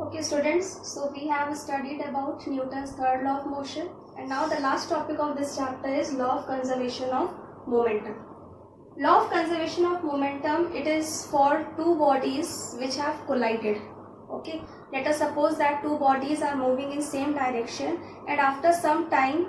Okay students, so we have studied about Newton's third law of motion, and now the last topic of this chapter is law of conservation of momentum. Law of conservation of momentum, it is for two bodies which have collided. Okay, let us suppose that two bodies are moving in same direction, and after some time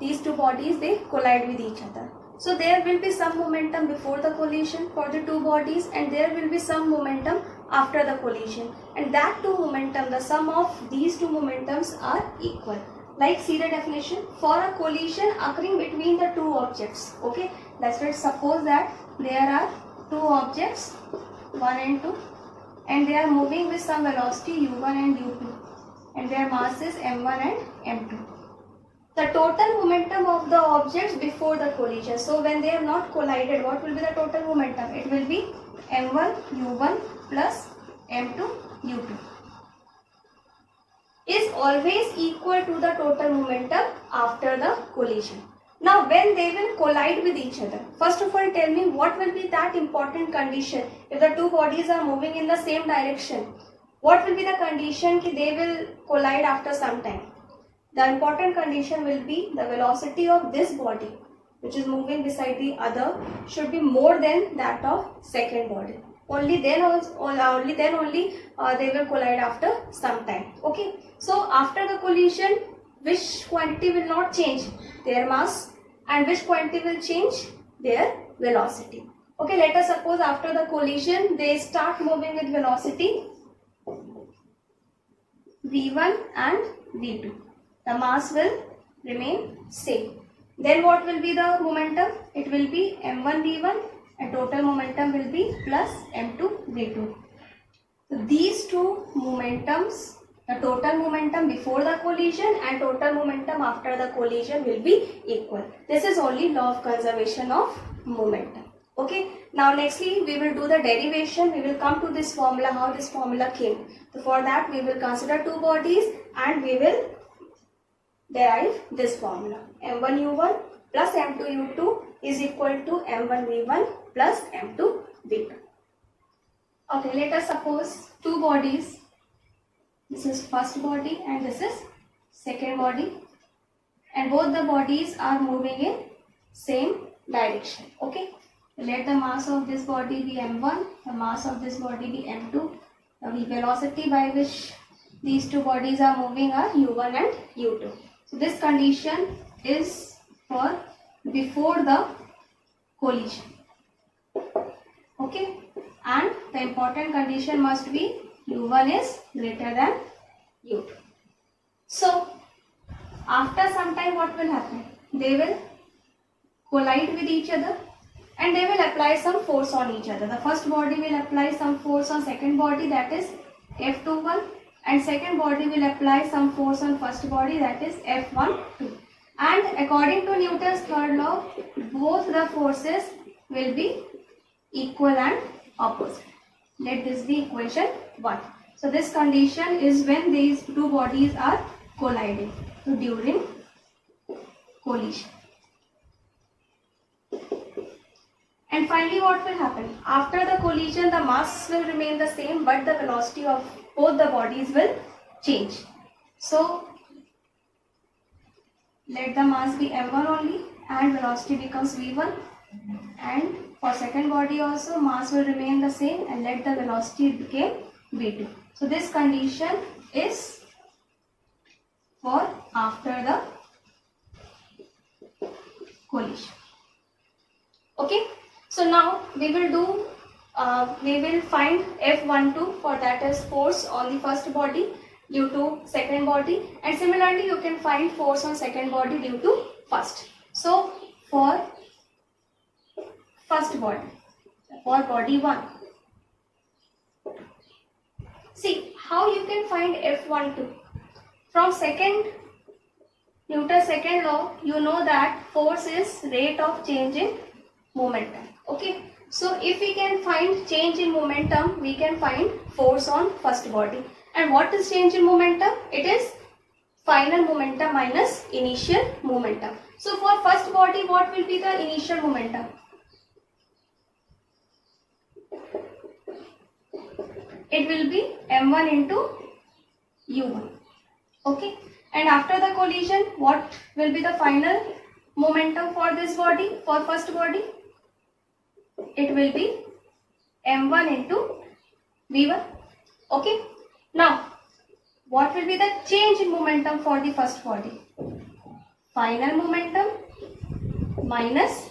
these two bodies they collide with each other. So there will be some momentum before the collision for the two bodies, and there will be some momentum after the collision, and that two momentum, the sum of these two momentums are equal. Like, see the definition: for a collision occurring between the two objects. Okay, let's suppose that there are two objects 1 and 2, and they are moving with some velocity u1 and u2, and their mass is m1 and m2. The total momentum of the objects before the collision, so when they have not collided, what will be the total momentum? It will be m1 u1 plus m2 u2 is always equal to the total momentum after the collision. Now when they will collide with each other, first of all tell me what will be that important condition. If the two bodies are moving in the same direction, what will be the condition that they will collide after some time? The important condition will be the velocity of this body which is moving beside the other should be more than that of second body. Only then only they will collide after some time. Okay. So after the collision, which quantity will not change? Their mass. And which quantity will change? Their velocity. Okay. Let us suppose after the collision they start moving with velocity v1 and v2. The mass will remain same. Then what will be the momentum? It will be m1 v1, and total momentum will be plus m2 v2. So these two momentums, the total momentum before the collision and total momentum after the collision will be equal. This is only law of conservation of momentum. Okay. Now nextly we will do the derivation. We will come to this formula, how this formula came. So for that we will consider two bodies and we will derive this formula. m1 u1 plus m2 u2 is equal to m1 v1 plus m2 v2. Okay, let us suppose two bodies. This is first body and this is second body, and both the bodies are moving in same direction. Okay, let the mass of this body be m1, the mass of this body be m2. The velocity by which these two bodies are moving are u1 and u2. So this condition is for before the collision. Okay, and the important condition must be u1 is greater than u2. So after some time what will happen? They will collide with each other and they will apply some force on each other. The first body will apply some force on second body, that is F21, and second body will apply some force on first body, that is F12. And according to Newton's third law, both the forces will be equal and opposite. Let this be equation 1. So this condition is when these two bodies are colliding. So during collision. And finally what will happen? After the collision the mass will remain the same, but the velocity of both the bodies will change. So let the mass be m1 only and velocity becomes v1, and for second body also mass will remain the same and let the velocity become v2. So this condition is for after the collision. Okay. So now we will find F12, for that is force on the first body due to second body, and similarly you can find force on second body due to first. So for first body, for body 1, see how you can find F12. From Newton's second law, you know that force is rate of change in momentum. Okay, so if we can find change in momentum, we can find force on first body. And what is change in momentum? It is final momentum minus initial momentum. So for first body, what will be the initial momentum? it will be m1 into u1. Okay, and after the collision, what will be the final momentum for this body, for first body? It will be m1 into v1. Okay, now what will be the change in momentum for the first body? Final momentum minus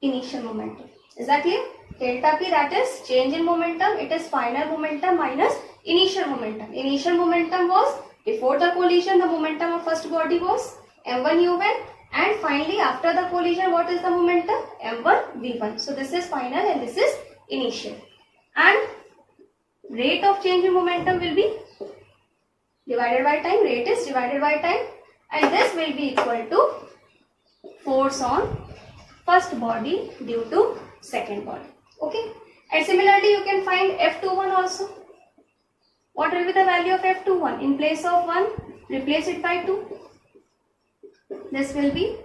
initial momentum. Is that clear? Delta P, that is change in momentum. It is final momentum minus initial momentum. Initial momentum was before the collision, the momentum of first body was m1 u1, and finally after the collision, what is the momentum? m1 v1. So this is final and this is initial. And rate of change in momentum will be divided by time. Rate is divided by time, and this will be equal to force on first body due to second body. Okay, and similarly you can find F21 also. What will be the value of F21? In place of 1, replace it by 2. This will be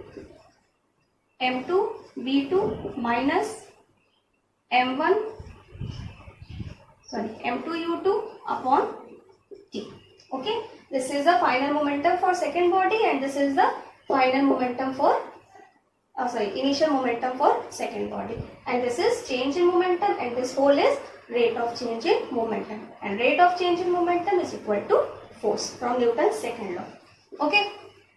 m2 v2 minus m2 u2 upon t. Okay, this is the final momentum for second body, and this is the final momentum for initial momentum for second body, and this is change in momentum, and this whole is rate of change in momentum, and rate of change in momentum is equal to force from Newton's second law. Okay,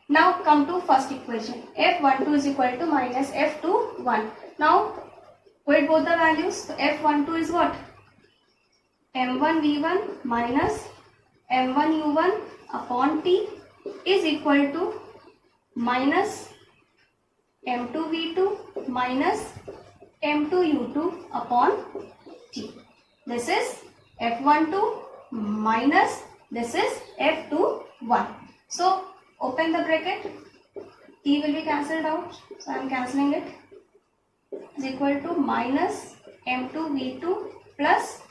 now come to first equation. F12 is equal to minus F21. Now put both the values. So F12 is what? m1 v1 minus m1 u1 upon t is equal to minus m2 v2 minus m2 u2 upon t. This is F12 minus this is F21. So open the bracket, t will be cancelled out, so I am cancelling it, is equal to minus m2 v2 plus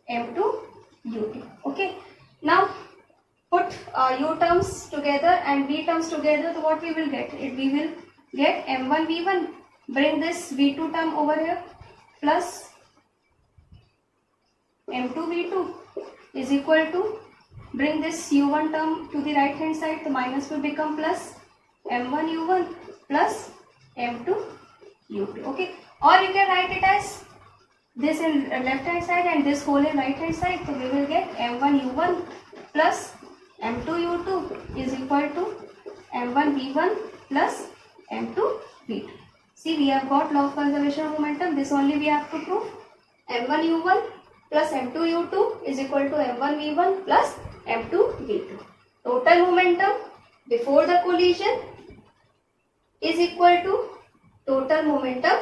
m2 u2. Okay, now put u terms together and v terms together, so what we will get? We will get m1 v1, bring this v2 term over here, plus m2 v2 is equal to, bring this u1 term to the right hand side, the minus will become plus m1 u1 plus m2 u2. Okay, or you can write it as this in left hand side and this whole in right hand side, so we will get m1 u1 plus m2 u2 is equal to m1 v1 plus m2 v2. See, we have got law of conservation of momentum. This only we have to prove. m1 u1 plus m2 u2 is equal to m1 v1 plus m2 v2. Total momentum before the collision is equal to total momentum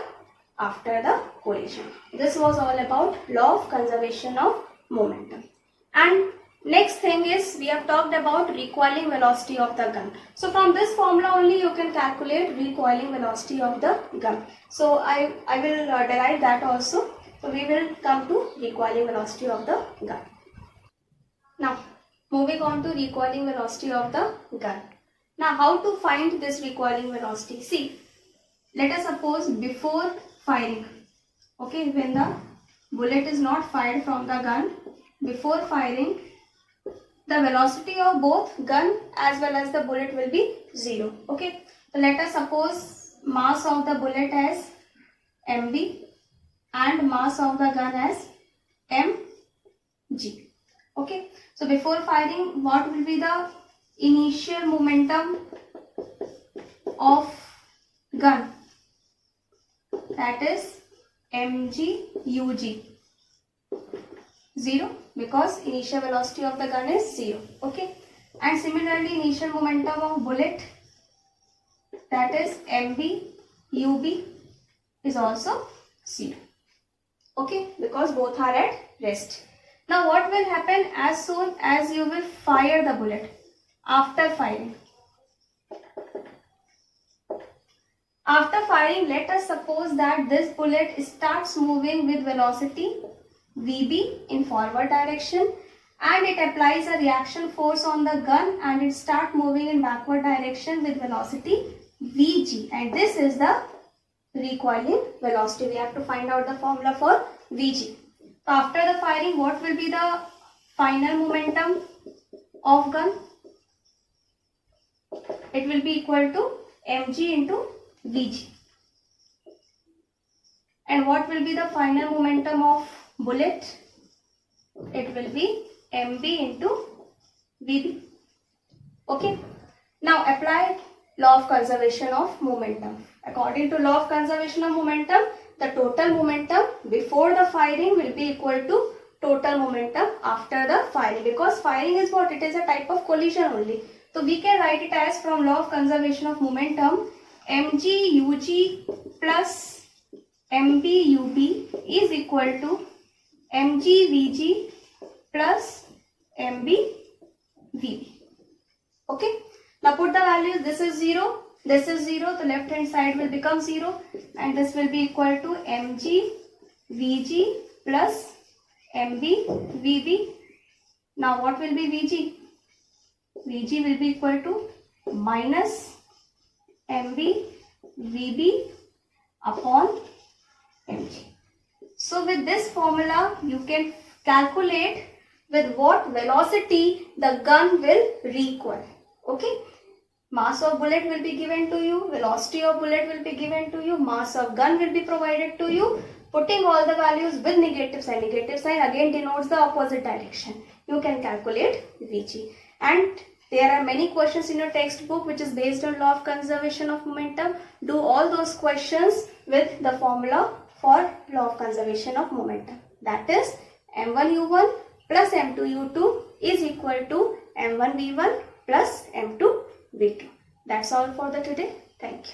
after the collision. This was all about law of conservation of momentum. And next thing is, we have talked about recoiling velocity of the gun. So from this formula only you can calculate recoiling velocity of the gun. So I will derive that also. So we will come to recoiling velocity of the gun. Now moving on to recoiling velocity of the gun. Now how to find this recoiling velocity? See, let us suppose before firing, okay, when the bullet is not fired from the gun, before firing, the velocity of both gun as well as the bullet will be 0. Okay, so let us suppose mass of the bullet as mb and mass of the gun as mg. Okay, so before firing, what will be the initial momentum of gun? That is mg ug. 0, because initial velocity of the gun is 0. Okay, and similarly initial momentum of bullet, that is mb ub, is also 0. Okay, because both are at rest. Now what will happen as soon as you will fire the bullet? After firing, let us suppose that this bullet starts moving with velocity Vb in forward direction, and it applies a reaction force on the gun and it starts moving in backward direction with velocity Vg, and this is the recoiling velocity. We have to find out the formula for Vg. So So after the firing, what will be the final momentum of gun? It will be equal to mg into vg. And what will be the final momentum of bullet? It will be mb into vb. Okay. Now apply law of conservation of momentum. According to law of conservation of momentum, the total momentum before the firing will be equal to total momentum after the firing, because firing is what? It is a type of collision only. So we can write it as, from law of conservation of momentum, mg ug plus mb ub is equal to mg vg plus mb vb. Okay. Now put the values. This is 0. This is 0. The left hand side will become 0. And this will be equal to mg vg plus mb vb. Now what will be vg? Vg will be equal to minus mb vb upon mg. So with this formula, you can calculate with what velocity the gun will recoil. Okay. Mass of bullet will be given to you, velocity of bullet will be given to you, mass of gun will be provided to you. Putting all the values with negative sign again denotes the opposite direction. You can calculate Vg. And there are many questions in your textbook which is based on law of conservation of momentum. Do all those questions with the formula for law of conservation of momentum. That is m1u1 plus m2u2 is equal to m1v1 plus m2v2. That's all for the today. Thank you.